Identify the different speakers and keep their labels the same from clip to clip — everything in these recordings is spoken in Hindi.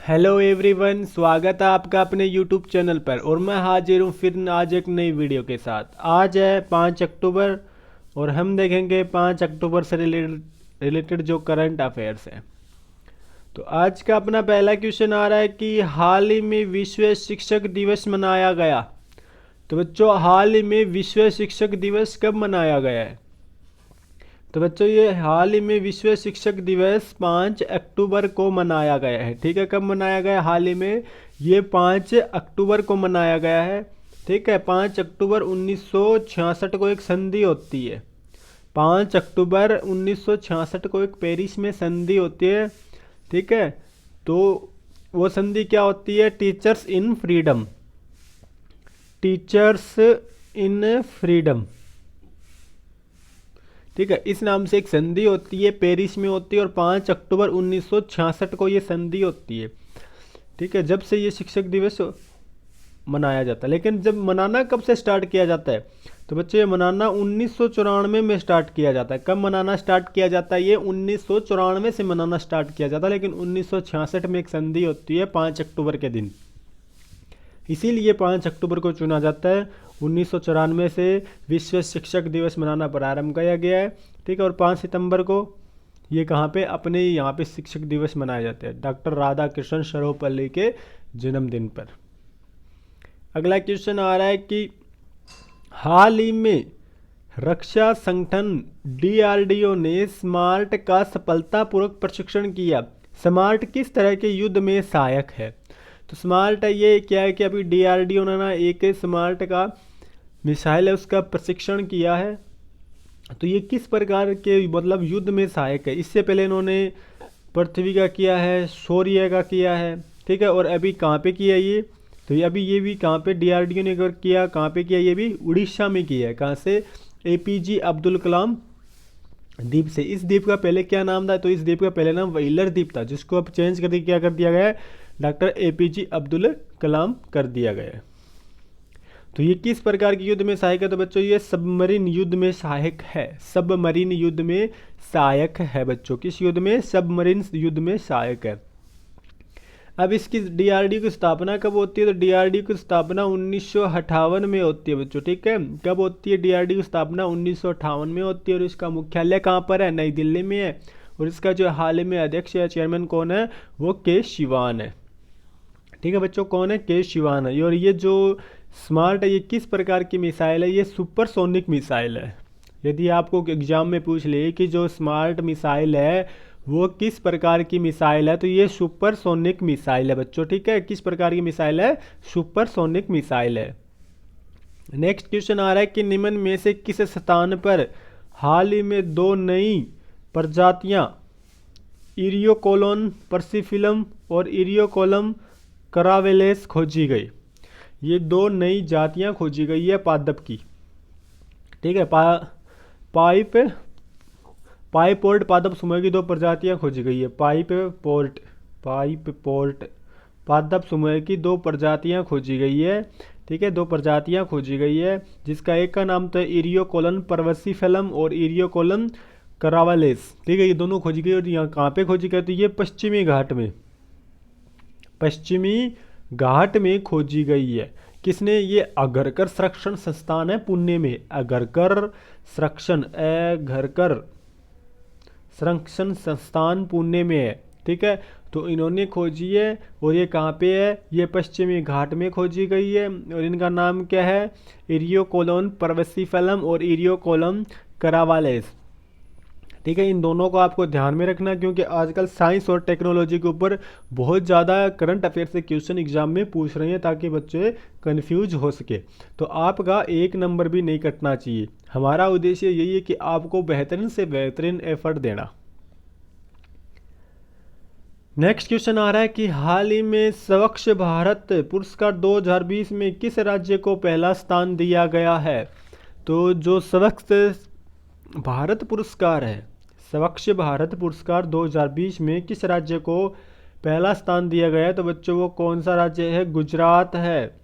Speaker 1: हेलो एवरीवन, स्वागत है आपका अपने यूट्यूब चैनल पर। और मैं हाजिर हूँ फिर आज एक नई वीडियो के साथ। आज है 5 अक्टूबर और हम देखेंगे 5 अक्टूबर से रिलेटेड जो करंट अफेयर्स हैं। तो आज का अपना पहला क्वेश्चन आ रहा है कि हाल ही में विश्व शिक्षक दिवस मनाया गया। तो बच्चों, हाल ही में विश्व शिक्षक दिवस कब मनाया गया है? तो बच्चों, ये हाल ही में विश्व शिक्षक दिवस 5 अक्टूबर को मनाया गया है। ठीक है, कब मनाया गया? हाल ही में ये 5 अक्टूबर को मनाया गया है। ठीक है, 5 अक्टूबर 1966 को एक संधि होती है। 5 अक्टूबर 1966 को एक पेरिस में संधि होती है। ठीक है, तो वो संधि क्या होती है? Teachers in freedom. Teachers in freedom. ठीक है, इस नाम से एक संधि होती है, पेरिस में होती है और 5 अक्टूबर 1966 को ये संधि होती है। ठीक है, जब से ये शिक्षक दिवस मनाया जाता है। लेकिन जब मनाना कब से स्टार्ट किया जाता है? तो बच्चे, ये मनाना 1994 में स्टार्ट किया जाता है। कब मनाना स्टार्ट किया जाता है? ये 1994 से मनाना स्टार्ट किया जाता है, लेकिन 1966 में एक संधि होती है 5 अक्टूबर के दिन। इसीलिए 5 अक्टूबर को चुना जाता है। 1994 से विश्व शिक्षक दिवस मनाना प्रारंभ किया गया है। ठीक है, और 5 सितंबर को ये कहाँ पे? अपने यहाँ पे शिक्षक दिवस मनाए जाते हैं, डॉक्टर राधा कृष्ण सर्वपल्ली के जन्मदिन पर। अगला क्वेश्चन आ रहा है कि हाल ही में रक्षा संगठन डीआरडीओ ने स्मार्ट का सफलतापूर्वक प्रशिक्षण किया। स्मार्ट किस तरह के युद्ध में सहायक है? तो स्मार्ट ये क्या है कि अभी डीआरडीओ ने ना एक स्मार्ट का मिसाइल है, उसका प्रशिक्षण किया है। तो ये किस प्रकार के मतलब युद्ध में सहायक है? इससे पहले इन्होंने पृथ्वी का किया है, सूर्य का किया है। ठीक है, और अभी कहाँ पे किया ये? तो ये अभी ये भी कहाँ पे डीआरडीओ ने अगर किया, कहाँ पे किया? ये भी उड़ीसा में किया है। कहाँ से? एपीजे अब्दुल कलाम द्वीप से। इस द्वीप का पहले क्या नाम था? तो इस द्वीप का पहले नाम व्हीलर द्वीप था, जिसको अब चेंज करके क्या कर दिया गया है? डॉक्टर एपीजे अब्दुल कलाम कर दिया गया है। तो ये किस प्रकार के युद्ध में सहायक है? तो बच्चों, ये सबमरीन युद्ध में सहायक है। सबमरीन युद्ध में सहायक है बच्चों। किस युद्ध में? सबमरीन युद्ध में सहायक है। अब इसकी डीआरडीओ की स्थापना कब होती है? तो डीआरडीओ की स्थापना 1958 में होती है बच्चों। ठीक है, कब होती है डीआरडीओ की स्थापना? 1958 में होती है। और इसका मुख्यालय कहाँ पर है? नई दिल्ली में है। और इसका जो हाल ही में अध्यक्ष या चेयरमैन कौन है? वो के शिवान है। ठीक है बच्चों, कौन है? के शिवान है। और ये जो स्मार्ट है, ये किस प्रकार की मिसाइल है? ये सुपरसोनिक मिसाइल है। यदि आपको एग्जाम में पूछ ले कि जो स्मार्ट मिसाइल है वो किस प्रकार की मिसाइल है, तो ये सुपरसोनिक मिसाइल है बच्चों। ठीक है, किस प्रकार की मिसाइल है? सुपरसोनिक मिसाइल है। नेक्स्ट क्वेश्चन आ रहा है कि निम्न में से किस स्थान पर हाल ही में 2 नई प्रजातियां इरियोकोलोन पर्सिफिलम और इरियोकोलम करावेलेस खोजी गई। ये 2 नई जातियां खोजी गई है पादप की। ठीक है, पाइप पाइपोर्ट पादप समूह की 2 प्रजातियां खोजी गई है। पाइप पोर्ट पादप समूह की 2 प्रजातियां खोजी गई है। ठीक है, 2 प्रजातियां खोजी गई है, जिसका एक का नाम तो इरियोकोलन पर्वसिफेलम और इरियोकोलन करावालेस। ठीक है, ये दोनों खोजी गई। और यहाँ कहाँ पे खोजी गई? तो ये पश्चिमी घाट में खोजी गई है। किसने? ये अगरकर संरक्षण संस्थान है पुणे में। अगरकर संरक्षण संस्थान पुणे में है। ठीक है, तो इन्होंने खोजी है। और ये कहाँ पे है? ये पश्चिमी घाट में खोजी गई है। और इनका नाम क्या है? इरियोकोलोन पर्वसिफेलम और इरियोकोलम करावालेस। ठीक है, इन दोनों को आपको ध्यान में रखना, क्योंकि आजकल साइंस और टेक्नोलॉजी के ऊपर बहुत ज़्यादा करंट अफेयर से क्वेश्चन एग्जाम में पूछ रहे हैं, ताकि बच्चे कंफ्यूज हो सके। तो आपका 1 नंबर भी नहीं कटना चाहिए। हमारा उद्देश्य यही है कि आपको बेहतरीन से बेहतरीन एफर्ट देना। नेक्स्ट क्वेश्चन आ रहा है कि हाल ही में स्वच्छ भारत पुरस्कार 2020 में किस राज्य को पहला स्थान दिया गया है? तो जो स्वच्छ भारत पुरस्कार है, स्वच्छ भारत पुरस्कार 2020 में किस राज्य को पहला स्थान दिया गया है? तो बच्चों, वो कौन सा राज्य है? गुजरात है।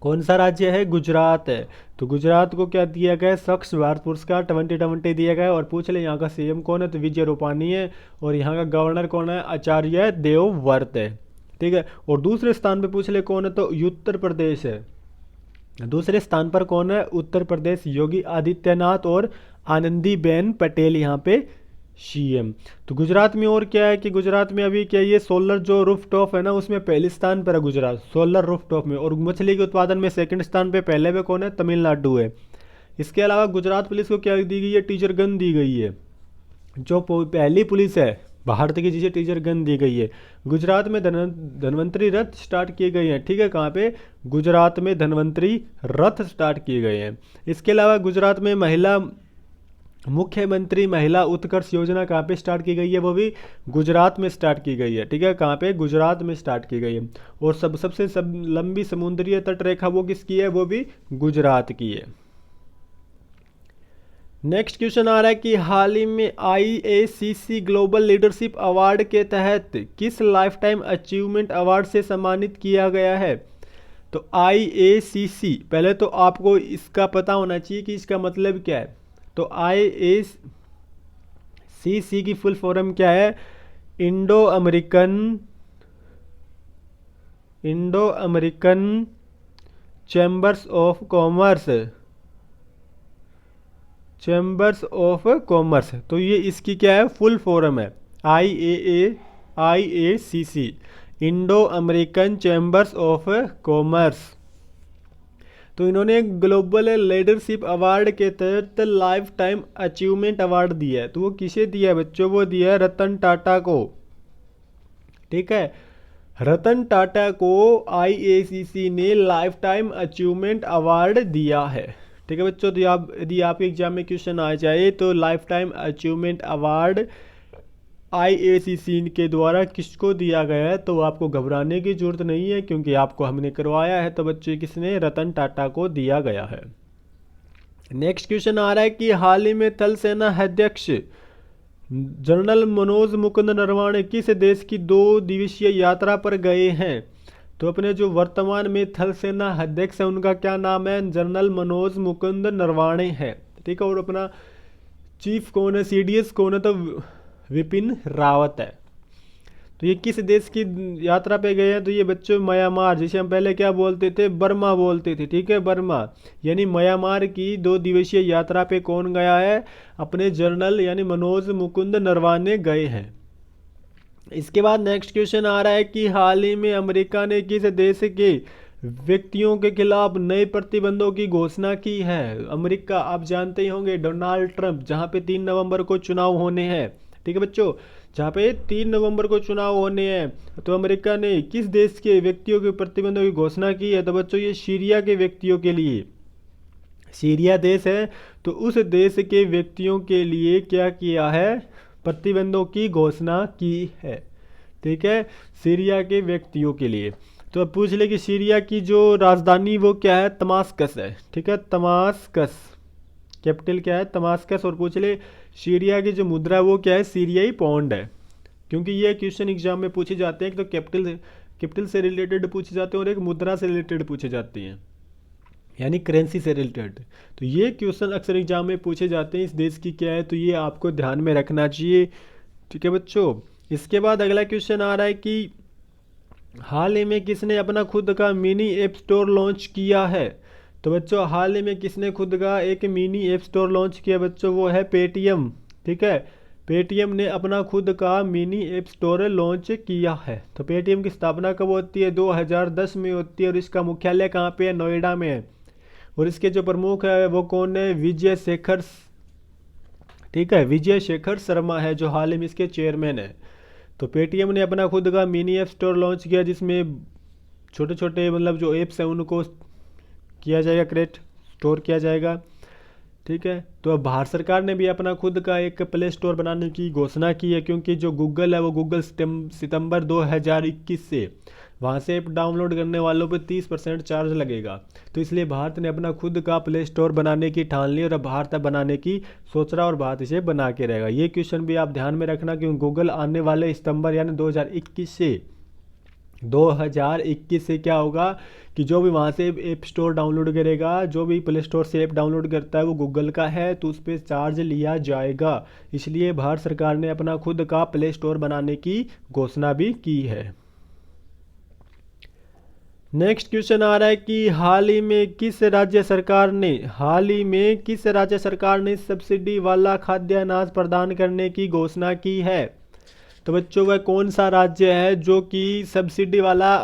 Speaker 1: कौन सा राज्य है? गुजरात है। तो गुजरात को क्या दिया गया? स्वच्छ भारत पुरस्कार 2020 दिया गया है। और पूछ ले यहाँ का सीएम कौन है? तो विजय रूपानी है। और यहाँ का गवर्नर कौन है? आचार्य देवव्रत है। ठीक है। और दूसरे स्थान पे पूछ ले कौन है, तो उत्तर प्रदेश है। दूसरे स्थान पर कौन है, उत्तर प्रदेश, योगी आदित्यनाथ और आनंदीबेन पटेल यहाँ पे सीएम। तो गुजरात में और क्या है कि गुजरात में अभी क्या ये सोलर जो रूफ टॉप है ना, उसमें पहले स्थान पर है गुजरात सोलर रूफ टॉप में। और मछली के उत्पादन में सेकंड स्थान पे, पहले पे कौन है, तमिलनाडु है। इसके अलावा गुजरात पुलिस को क्या दी गई है, टीचर गन दी गई है। जो पहली पुलिस है भारत की, जिसे टीचर गन दी गई है। गुजरात में धन्वंतरी रथ स्टार्ट किए गए हैं, ठीक है। कहाँ पे, गुजरात में धन्वंतरी रथ स्टार्ट किए गए हैं। इसके अलावा गुजरात में महिला मुख्यमंत्री महिला उत्कर्ष योजना कहाँ पे स्टार्ट की गई है, वो भी गुजरात में स्टार्ट की गई है, ठीक है। कहाँ पे, गुजरात में स्टार्ट की गई है। और सबसे लंबी समुद्री तट रेखा वो किसकी है, वो भी गुजरात की है। नेक्स्ट क्वेश्चन आ रहा है कि हाल ही में IACC ग्लोबल लीडरशिप अवार्ड के तहत किस लाइफ टाइम अचीवमेंट अवार्ड से सम्मानित किया गया है। तो IACC, पहले तो आपको इसका पता होना चाहिए कि इसका मतलब क्या है। तो IACC की फुल फॉर्म क्या है, Indo American chambers of commerce. तो ये इसकी क्या है, फुल फॉर्म है, IACC, Indo American chambers of commerce. तो इन्होंने ग्लोबल लीडरशिप अवार्ड के तहत लाइफ टाइम अचीवमेंट अवार्ड दिया है। तो वो किसे दिया है बच्चों, वो दिया है रतन टाटा को, ठीक है। रतन टाटा को IACC ने लाइफ टाइम अचीवमेंट अवार्ड दिया है, ठीक है बच्चों। तो यदि आपके एग्जाम में क्वेश्चन आ जाए तो life time achievement award IACC के द्वारा किसको दिया गया है, तो आपको घबराने की जरूरत नहीं है, क्योंकि आपको हमने करवाया है। तो बच्चों किसने, रतन टाटा को दिया गया है। नेक्स्ट क्वेश्चन आ रहा है कि हाल ही में थल सेना अध्यक्ष जनरल मनोज मुकुंद नरवाणे किस देश की 2 दिवसीय यात्रा पर गए हैं। तो अपने जो वर्तमान में थल सेना अध्यक्ष है उनका क्या नाम है, जनरल मनोज मुकुंद नरवाणे है, ठीक है। और अपना चीफ कौन है, CDS कौन है, तो विपिन रावत है। तो ये किस देश की यात्रा पे गए हैं, तो ये बच्चों म्यांमार, जिसे हम पहले क्या बोलते थे, बर्मा बोलते थे, ठीक है, बर्मा, यानी म्यांमार की 2 दिवसीय यात्रा पे कौन गया है, अपने जनरल यानी मनोज मुकुंद नरवाणे गए हैं। इसके बाद नेक्स्ट क्वेश्चन आ रहा है कि हाल ही में अमेरिका ने किस देश के व्यक्तियों के खिलाफ नए प्रतिबंधों की घोषणा की है। अमेरिका, आप जानते ही होंगे, डोनाल्ड ट्रंप, जहां पे 3 नवंबर को चुनाव होने हैं, ठीक है बच्चों, जहां पे 3 नवंबर को चुनाव होने हैं। तो अमेरिका ने किस देश के व्यक्तियों के प्रतिबंधों की घोषणा की है, तो बच्चों ये सीरिया के व्यक्तियों के लिए, सीरिया देश है, तो उस देश के व्यक्तियों के लिए क्या किया है, प्रतिबंधों की घोषणा की है, ठीक है, सीरिया के व्यक्तियों के लिए। तो अब पूछ ले कि सीरिया की जो राजधानी वो क्या है, तमास्कस है, ठीक है, तमास्कस, कैपिटल क्या है, तमास्कस। और पूछ ले सीरिया की जो मुद्रा है वो क्या है, सीरियाई पौंड है, क्योंकि ये क्वेश्चन एग्जाम में पूछे जाते हैं, तो कैपिटल से रिलेटेड पूछे जाते हैं और एक मुद्रा से रिलेटेड पूछे जाते हैं, यानी करेंसी से रिलेटेड। तो ये क्वेश्चन अक्सर एग्जाम में पूछे जाते हैं, इस देश की क्या है, तो ये आपको ध्यान में रखना चाहिए, ठीक है बच्चों। इसके बाद अगला क्वेश्चन आ रहा है कि हाल ही में किसने अपना खुद का मिनी ऐप स्टोर लॉन्च किया है। तो बच्चों हाल ही में किसने खुद का एक मिनी ऐप स्टोर लॉन्च किया बच्चों, वो है पेटीएम, ठीक है। पेटीएम ने अपना खुद का मिनी ऐप स्टोर लॉन्च किया है। तो पेटीएम की स्थापना कब होती है, 2010 में होती है, और इसका मुख्यालय कहाँ पे है, नोएडा में है। और इसके जो प्रमुख है वो कौन है, विजय शेखर, ठीक है, विजय शेखर शर्मा है, जो हाल ही में इसके चेयरमैन है। तो पेटीएम ने अपना खुद का मिनी ऐप स्टोर लॉन्च किया, जिसमें छोटे छोटे मतलब जो ऐप्स हैं उनको किया जाएगा, क्रिएट स्टोर किया जाएगा, ठीक है। तो अब भारत सरकार ने भी अपना खुद का एक प्ले स्टोर बनाने की घोषणा की है, क्योंकि जो गूगल है वो गूगल सितंबर 2021 से वहाँ से ऐप डाउनलोड करने वालों पर 30% चार्ज लगेगा। तो इसलिए भारत ने अपना खुद का प्ले स्टोर बनाने की ठान ली, और अब भारत बनाने की सोच रहा, और भारत इसे बना के रहेगा। ये क्वेश्चन भी आप ध्यान में रखना, क्योंकि गूगल आने वाले सितंबर यानी 2021 से क्या होगा कि जो भी वहाँ से ऐप स्टोर डाउनलोड करेगा, जो भी प्ले स्टोर से ऐप डाउनलोड करता है वो गूगल का है, तो उस पर चार्ज लिया जाएगा। इसलिए भारत सरकार ने अपना खुद का प्ले स्टोर बनाने की घोषणा भी की है। नेक्स्ट क्वेश्चन आ रहा है कि हाल ही में किस राज्य सरकार ने सब्सिडी वाला खाद्य अनाज प्रदान करने की घोषणा की है। तो बच्चों वह कौन सा राज्य है जो कि सब्सिडी वाला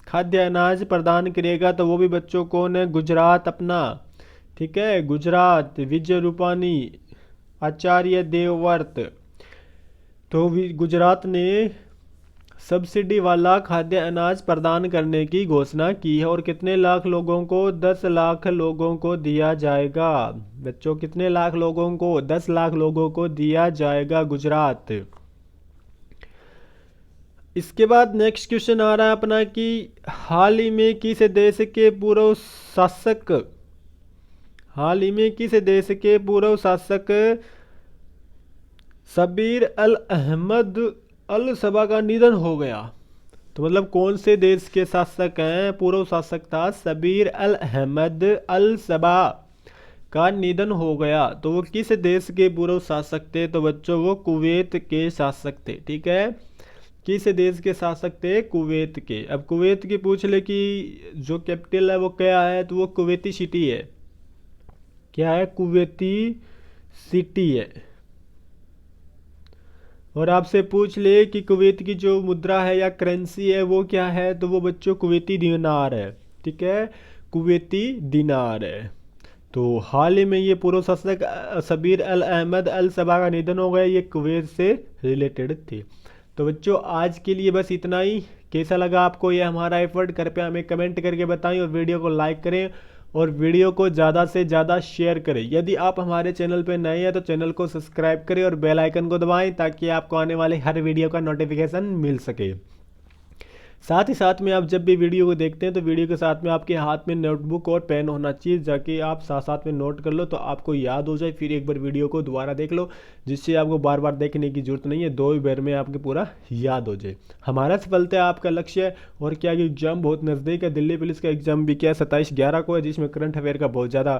Speaker 1: खाद्य अनाज प्रदान करेगा। तो वो भी बच्चों कौन है, गुजरात अपना। ठीक है, गुजरात, विजय रूपानी, आचार्य देवव्रत। तो गुजरात ने सब्सिडी वाला खाद्य अनाज प्रदान करने की घोषणा की है। और कितने लाख लोगों को, 10 लाख लोगों को दिया जाएगा। बच्चों कितने लाख लोगों को, 10 लाख लोगों को दिया जाएगा गुजरात। इसके बाद नेक्स्ट क्वेश्चन आ रहा है अपना कि हाल ही में किस देश के पूर्व शासक शब्बीर अल अहमद अल सबा का निधन हो गया। तो मतलब कौन से देश के शासक हैं, पूर्व शासक था शब्बीर अल अहमद अल सबा का निधन हो गया। तो वो किस देश के पूर्व शासक थे। तो बच्चों वो कुवैत के शासक थे। ठीक है, किस देश के शासक थे, कुवैत के। अब कुवैत की पूछ ले कि जो कैपिटल है वो क्या है। तो वो कुवैती सिटी है। क्या है, कुवैती सिटी है। और आपसे पूछ ले कि कुवैत की जो मुद्रा है या करेंसी है वो क्या है। तो वो बच्चों कुवैती दिनार है। ठीक है, कुवैती दिनार है। तो हाल ही में ये पूर्व शासक शब्बीर अल अहमद अल सबा का निधन हो गया। ये कुवैत से रिलेटेड थे। तो बच्चों आज के लिए बस इतना ही। कैसा लगा आपको ये हमारा एफर्ट, कृपया हमें कमेंट करके बताएं और वीडियो को लाइक करें और वीडियो को ज़्यादा से ज़्यादा शेयर करें। यदि आप हमारे चैनल पर नए हैं तो चैनल को सब्सक्राइब करें और बेल आइकन को दबाएं ताकि आपको आने वाले हर वीडियो का नोटिफिकेशन मिल सके। साथ ही साथ में आप जब भी वीडियो को देखते हैं तो वीडियो के साथ में आपके हाथ में नोटबुक और पेन होना चाहिए, जाके आप साथ साथ में नोट कर लो तो आपको याद हो जाए। फिर एक बार वीडियो को दोबारा देख लो, जिससे आपको बार बार देखने की जरूरत नहीं है, 2 ही बार में आपके पूरा याद हो जाए। हमारा सफलता आपका लक्ष्य है। और क्या एग्जाम बहुत नज़दीक है, दिल्ली पुलिस का एग्जाम भी क्या 27/11 को है, जिसमें करंट अफेयर का बहुत ज़्यादा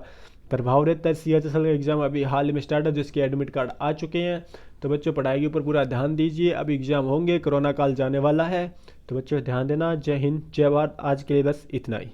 Speaker 1: प्रभाव रहता है। CHSL का एग्जाम अभी हाल में स्टार्ट है, जिसके एडमिट कार्ड आ चुके हैं। तो बच्चों पढ़ाई के ऊपर पूरा ध्यान दीजिए, अब एग्जाम होंगे, कोरोना काल जाने वाला है। तो बच्चों ध्यान देना। जय हिंद, जय भारत। आज के लिए बस इतना ही।